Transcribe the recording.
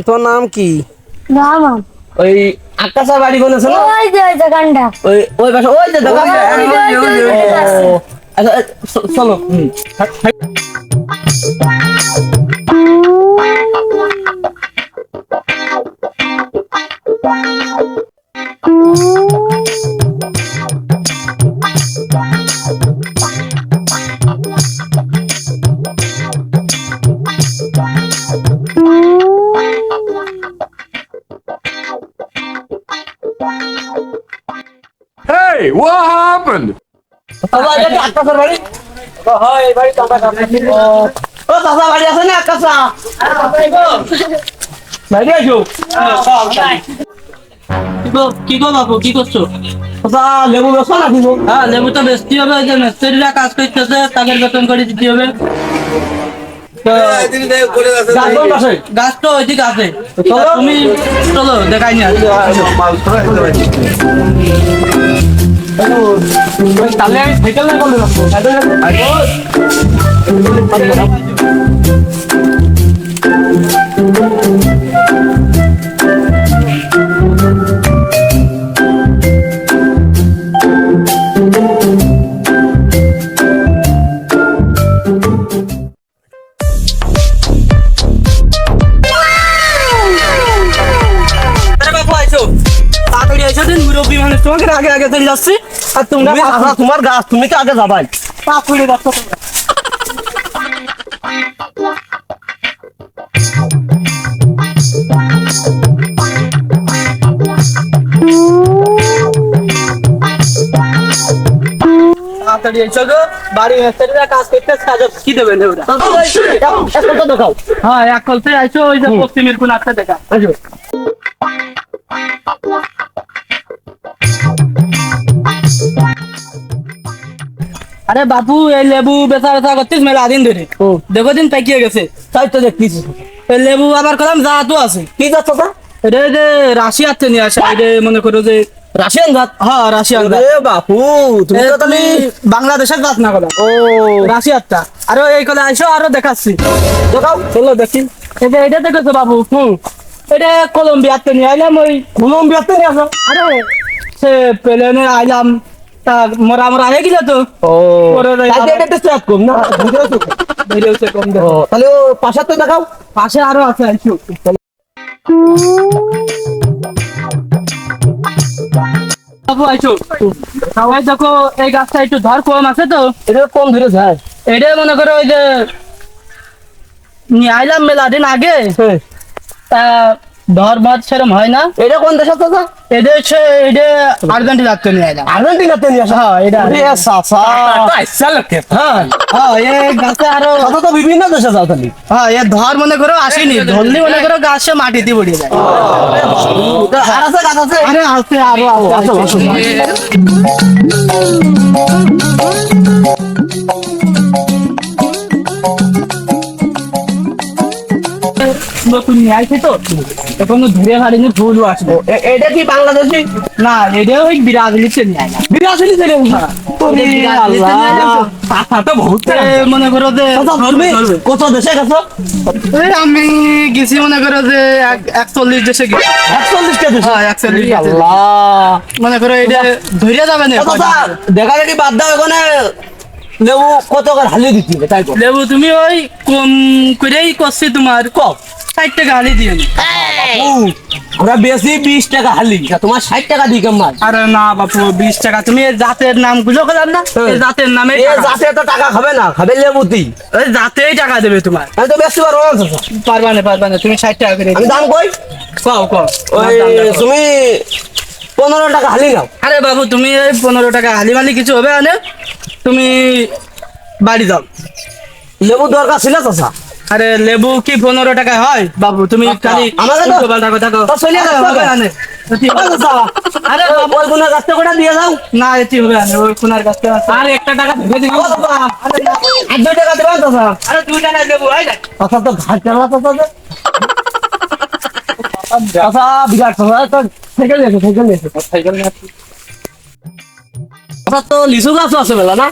তোমার নাম কি? নাম ওই আকাশা বাড়ি কোন আছে না? ওই যে ওই দোকানটা, ওই ওই পাশে ওই যে দোকানটা। ও, আচ্ছা চলো। Hey, what happened? বাবা এটা আকাশার বাড়ি? হয় এই বাড়ি তো আমরা কাছে। ও চাচা বাড়ি আছে না আকাশা? বাড়ি আছো? কি গো বাবু, কি করছো? চাচা লেবু বেছো নাকি গো? হ্যাঁ, লেবু তো বেচতে হবে, ওই যে মিস্ত্রিরা কাজ করতেছে, তাদের বেতন করে দিতে হবে। তো গাছ কোন পাশে? গাছ তো ওইদিকে আছে, তুমি চলো দেখাই নি। তাহলে আমি সাইকেল না করলে রাখবো। তাড়াতাড়ি এসে দিন, মুরব্বী মানুষ তোমাকে আগে আগে চলে যাচ্ছি, আর তোমরা তোমার গাছ তুমি তো আগে যাবাই। পা খুলে যাচ্ছ তোমরা। তাড়াতাড়ি এসো গো, বাড়ি মিস্ত্রিরা কাজ করতে, কাজ কি দেবেন ওরা? এখন তো দেখাও। হ্যাঁ, এক কলতে আইসো, ওই যে পশ্চিমের কোন একটা দেখা। আসো। আরে বাবু, এই লেবু বেচা বেচা করতিস মেলা দিন ধরে, দেখো দিন পাকিয়ে গেছে। তাই তো দেখতেছি। এই লেবু আবার কলাম জাতও আছে। কি যাচ্ছ তা? এটা এই যে রাশিয়াতে নিয়ে আসা, এটা মনে করো যে রাশিয়ান জাত? হ্যাঁ রাশিয়ান জাত। এ বাপু তুমি তো তাহলে বাংলাদেশের জাত না কথা, ও রাশিয়ারটা। আরো এই কথা আইসো, আরো দেখাচ্ছি। দেখাও। চলো দেখি। এই যে এটা দেখেছো বাবু, এটা কলম্বিয়াতে নিয়ে আইলাম। ওই কলম্বিয়াতে নিয়ে আসো? আরে সে প্লেনে আইলাম, তা মরা মরা হয়ে গেল তো। ও পরে যাই তাহলে আবার- এটা একটু চাপ কম না? বুঝেছো? বেরিয়েছে কম ও দেখো। তাহলে ও পাশে তো দেখাও। পাশে আরো আছে আইসো। বাবু আইসো, সবাই দেখো এই গাছটা একটু ধর কম আছে তো, এটা কম ধরে যায়। এটা মনে করো ওই যে নিয়ে আইলাম মেলা দিন আগে, তা ধর বাদ সেরম হয় না। এটা কোন দেশ আছে? এটা হচ্ছে এটা আর্জেন্টিনাতে নিয়ে আইলাম। আর্জেন্টিনাতে নিয়ে আসো? হ্যাঁ এটা এ সাসা হ্যাঁ হ্যাঁ এই গাছে আরো কত তো বিভিন্ন দেশে যাও তাহলে। হ্যাঁ এ ধর মনে করো আসেনি, ধরলি মনে করো গাছে মাটিতে পড়ে যায়। আর আছে গাছ আছে? আরে আছে আরো আছে, আসো, আসো। নতুন নিয়ে আইছি তো, এখনো ধরে হারিনি, ভুলও আসবে। এটা কি বাংলাদেশি? না এটা ওই ব্রাজিলিতে নিয়ে আইলাম। বিরাশি ছেলে ওরে আল্লাহ। কথা তো বহুত। মনে করো যে তুমি কত দেশে গেছো? এই আমি গেছি মনে করো যে 41 দেশে গেছি। 41টা দেশে? হ্যাঁ 41 দেশে। আল্লাহ। মনে করো এটা ধরে যাবে না। দেখা দেখি বাদ দাও, এখানে লেবু কত করে হালিয়ে দিচ্ছি তাই তো। লেবু তুমি ওই কম করেই করছি, তোমার কম 60 টাকা হালি দিয়ে নি। আমরা বেশি 20 টাকা হালি, তোমার 60 টাকা দিই কেমন? আরে না বাপু, 20 টাকা। তুমি এই জাতের নাম গুলো করলাম না, এই জাতের নামে যাতে তো টাকা খাবে না, খাবে লেবুতি। ওই জাতেই টাকা দেবে তোমার। আমি তো বেশি পারবো না। পারবা না, তুমি 60 টাকা করে আমি দাম কই? কও কও। ওই তুমি 15 টাকা হালি নাও। আরে বাবু, তুমি এই 15 টাকা হালি মালি কিছু হবে না, তুমি বাড়ি যাও। লেবু দরকার ছিল চাচা? আরে লেবু কি 15 টাকা হয় বাবু? তুমি খালি আমাকে তো- উল্টো পাল্টা কথা কও। তো চলে যাও, হবে না। আরে বাবু, ওই কোন গাছটা করে দিয়ে যাও। না এটি হবে না, ওই কোনার কাছে আছে। আর 1 টাকা ভেবে দিবি। ও বাবা, আর 2 টাকা দেবেন চাচা? আরে 2 টাকা লেবু হয় না। চাচা তো ঘাট চালা চাচা যে। চাচা বিরাট চাচা তো সাইকেল নিয়েছে সাইকেল নিয়ে চাচা তো লিচু গাছও আছে মেলা না